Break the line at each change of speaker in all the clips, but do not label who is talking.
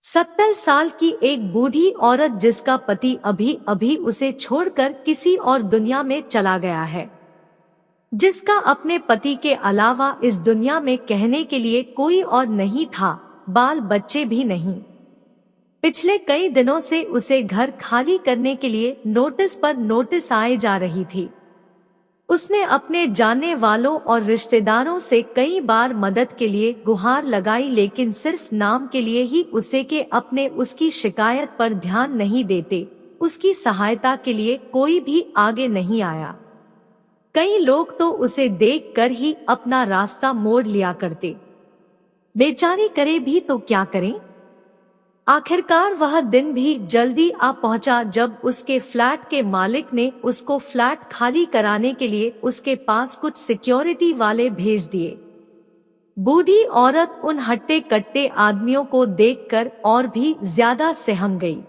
70 साल की एक बूढ़ी औरत जिसका पति अभी अभी उसे छोड़कर किसी और दुनिया में चला गया है, जिसका अपने पति के अलावा इस दुनिया में कहने के लिए कोई और नहीं था, बाल बच्चे भी नहीं। पिछले कई दिनों से उसे घर खाली करने के लिए नोटिस पर नोटिस आए जा रही थी। उसने अपने जानने वालों और रिश्तेदारों से कई बार मदद के लिए गुहार लगाई, लेकिन सिर्फ नाम के लिए ही उसे के अपने उसकी शिकायत पर ध्यान नहीं देते, उसकी सहायता के लिए कोई भी आगे नहीं आया। कई लोग तो उसे देखकर ही अपना रास्ता मोड़ लिया करते। बेचारी करे भी तो क्या करें। आखिरकार वह दिन भी जल्दी आ पहुंचा जब उसके फ्लैट के मालिक ने उसको फ्लैट खाली कराने के लिए उसके पास कुछ सिक्योरिटी वाले भेज दिए। बूढ़ी औरत उन हट्टे कट्टे आदमियों को देखकर और भी ज्यादा सहम गई।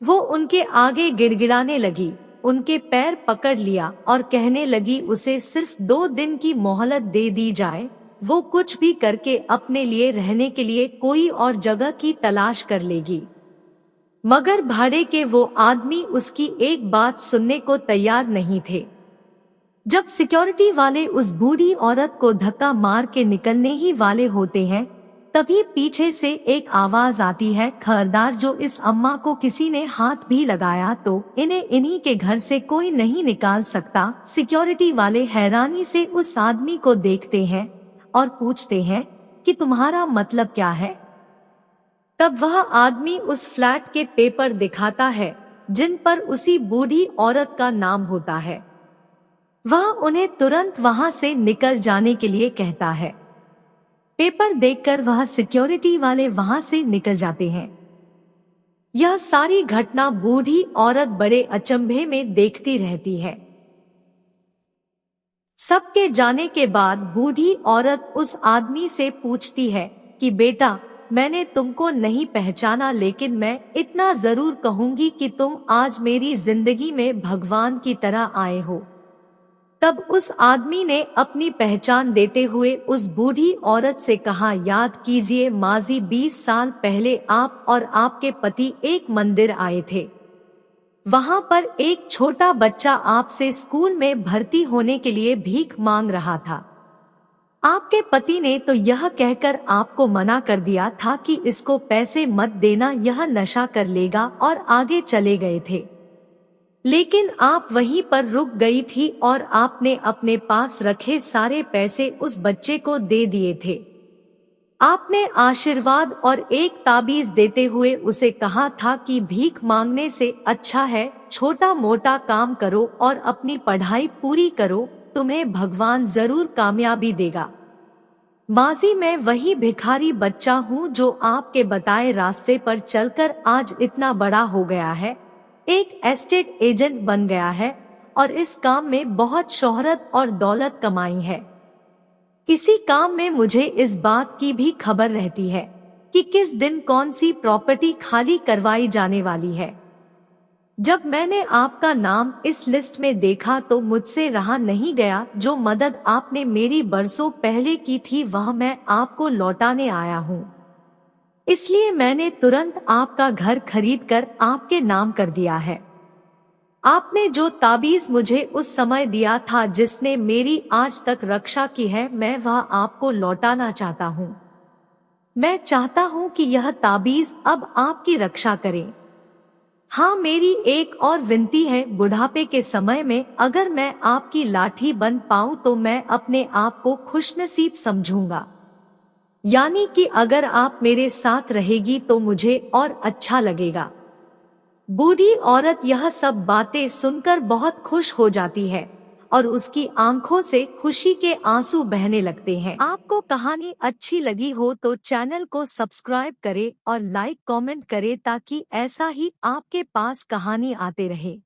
वो उनके आगे गिड़गिड़ाने लगी, उनके पैर पकड़ लिया और कहने लगी उसे सिर्फ 2 दिन की मोहलत दे दी जाए, वो कुछ भी करके अपने लिए रहने के लिए कोई और जगह की तलाश कर लेगी। मगर भाड़े के वो आदमी उसकी एक बात सुनने को तैयार नहीं थे। जब सिक्योरिटी वाले उस बूढ़ी औरत को धक्का मार के निकलने ही वाले होते हैं, तभी पीछे से एक आवाज आती है, खबरदार, जो इस अम्मा को किसी ने हाथ भी लगाया तो इन्हें इन्हीं के घर से कोई नहीं निकाल सकता। सिक्योरिटी वाले हैरानी से उस आदमी को देखते हैं और पूछते हैं कि तुम्हारा मतलब क्या है। तब वह आदमी उस फ्लैट के पेपर दिखाता है जिन पर उसी बूढ़ी औरत का नाम होता है। वह उन्हें तुरंत वहां से निकल जाने के लिए कहता है। पेपर देखकर वह सिक्योरिटी वाले वहां से निकल जाते हैं। यह सारी घटना बूढ़ी औरत बड़े अचंभे में देखती रहती है। सबके जाने के बाद बूढ़ी औरत उस आदमी से पूछती है कि बेटा, मैंने तुमको नहीं पहचाना, लेकिन मैं इतना जरूर कहूंगी कि तुम आज मेरी जिंदगी में भगवान की तरह आए हो। तब उस आदमी ने अपनी पहचान देते हुए उस बूढ़ी औरत से कहा, याद कीजिए, माजी 20 साल पहले आप और आपके पति एक मंदिर आए थे। वहां पर एक छोटा बच्चा आपसे स्कूल में भर्ती होने के लिए भीख मांग रहा था। आपके पति ने तो यह कहकर आपको मना कर दिया था कि इसको पैसे मत देना, यह नशा कर लेगा, और आगे चले गए थे। लेकिन आप वहीं पर रुक गई थी और आपने अपने पास रखे सारे पैसे उस बच्चे को दे दिए थे। आपने आशीर्वाद और एक ताबीज देते हुए उसे कहा था कि भीख मांगने से अच्छा है छोटा मोटा काम करो और अपनी पढ़ाई पूरी करो, तुम्हें भगवान जरूर कामयाबी देगा। माजी मैं वही भिखारी बच्चा हूँ जो आपके बताए रास्ते पर चलकर आज इतना बड़ा हो गया है, एक एस्टेट एजेंट बन गया है और इस काम में बहुत शोहरत और दौलत कमाई है। इसी काम में मुझे इस बात की भी खबर रहती है कि किस दिन कौन सी प्रॉपर्टी खाली करवाई जाने वाली है। जब मैंने आपका नाम इस लिस्ट में देखा तो मुझसे रहा नहीं गया। जो मदद आपने मेरी बरसों पहले की थी वह मैं आपको लौटाने आया हूँ। इसलिए मैंने तुरंत आपका घर खरीदकर आपके नाम कर दिया है। आपने जो ताबीज मुझे उस समय दिया था जिसने मेरी आज तक रक्षा की है, मैं वह आपको लौटाना चाहता हूँ। मैं चाहता हूँ कि यह ताबीज अब आपकी रक्षा करे। हाँ, मेरी एक और विनती है, बुढ़ापे के समय में अगर मैं आपकी लाठी बन पाऊँ तो मैं अपने आप को खुशनसीब समझूंगा। यानी कि अगर आप मेरे साथ रहेगी तो मुझे और अच्छा लगेगा। बूढ़ी औरत यह सब बातें सुनकर बहुत खुश हो जाती है और उसकी आंखों से खुशी के आंसू बहने लगते हैं। आपको कहानी अच्छी लगी हो तो चैनल को सब्सक्राइब करें और लाइक कमेंट करें ताकि ऐसा ही आपके पास कहानी आते रहे।